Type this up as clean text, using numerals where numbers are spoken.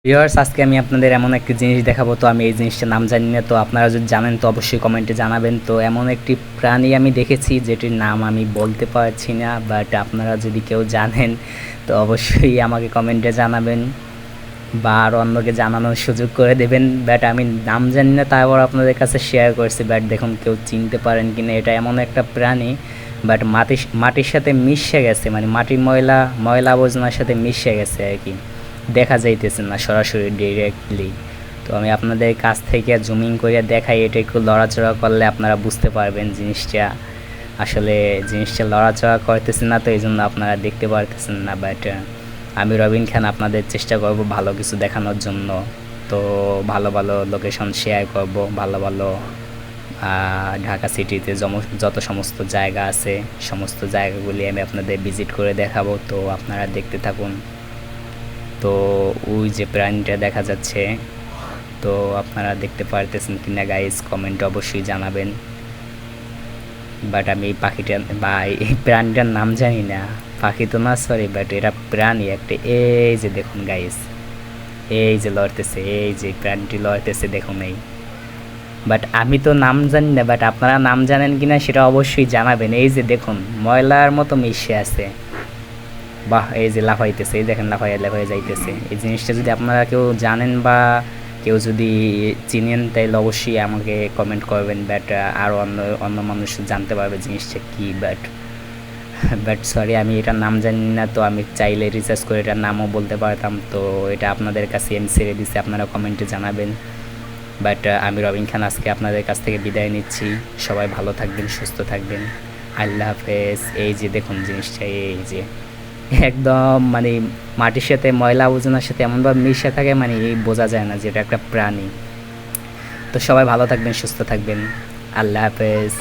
Viewers, আজকে আমি আপনাদের এমন একটি জিনিস দেখাবো। তো আমি এই জিনিসটার নাম জানি না, তো আপনারা যদি জানেন তো অবশ্যই কমেন্টে জানাবেন। তো এমন একটি প্রাণী আমি দেখেছি যেটির নাম আমি বলতে পারছি না, বাট আপনারা যদি কেউ জানেন তো অবশ্যই আমাকে কমেন্টে জানাবেন বা আর অন্যকে জানানোর সুযোগ করে দেবেন। বাট আমি নাম জানি না, তারপর আপনাদের কাছে শেয়ার করছি। বাট দেখুন কেউ চিনতে পারেন কিনা। এটা এমন একটা প্রাণী, বাট মাটির সাথে মিশে গেছে, মানে মাটির ময়লা আবর্জনার সাথে মিশে গেছে আর কি, দেখা যাইতেছে না সরাসরি ডিরেক্টলি। তো আমি আপনাদের কাছ থেকে জুমিং করে দেখাই, এটা একটু লড়াচড়া করলে আপনারা বুঝতে পারবেন জিনিসটা। আসলে জিনিসটা লড়াচড়া করতেছে না, তো এই জন্য আপনারা দেখতে পারতেছেন না। বাট আমি রবিন খান আপনাদের চেষ্টা করব ভালো কিছু দেখানোর জন্য। তো ভালো ভালো লোকেশন শেয়ার করব, ভালো ভালো ঢাকা সিটিতে যত সমস্ত জায়গা আছে সমস্ত জায়গাগুলি আমি আপনাদের ভিজিট করে দেখাবো। তো আপনারা দেখতে থাকুন। তো ওই যে প্রাণীটা দেখা যাচ্ছে, তো আপনারা দেখতে পারতেছেন কিনা গাইস, কমেন্ট অবশ্যই জানাবেন। বাট আমি এই পাখিটা বা এই প্রাণীটার নাম জানি না। পাখি তো না, সরি, বাট এটা প্রাণী একটা। এই যে দেখুন গাইস, এই যে লড়তেছে, এই যে প্রাণীটি লড়তেছে দেখুন এই। বাট আমি তো নাম জানি না, বাট আপনারা নাম জানেন কিনা সেটা অবশ্যই জানাবেন। এই যে দেখুন ময়লার মতো মিশে আছে, বাহ! এই যে লাফাইতেছে, এই দেখেন লাফাইয়া লাফাইয়া যাইতেছে। এই জিনিসটা যদি আপনারা কেউ জানেন বা কেউ যদি চিনেন তাহলে অবশ্যই আমাকে কমেন্ট করবেন। বাট আরও অন্য অন্য মানুষ জানতে পারবে জিনিসটা কী। বাট সরি, আমি এটার নাম জানি না। তো আমি চাইলে রিসার্চ করে এটার নামও বলতে পারতাম। তো এটা আপনাদের কাছে আমি ছেড়ে দিচ্ছি, আপনারা কমেন্টে জানাবেন। বাট আমি রবিন খান আজকে আপনাদের কাছ থেকে বিদায় নিচ্ছি। সবাই ভালো থাকবেন, সুস্থ থাকবেন। আল্লাহ হাফেজ। এই যে দেখুন জিনিসটা, এই যে একদম মানে মাটির সাথে ময়লা আবর্জনার সাথে এমনভাবে মিশে থাকে, মানে বোঝা যায় না যে এটা একটা প্রাণী। তো সবাই ভালো থাকবেন, সুস্থ থাকবেন। আল্লাহ হাফেজ।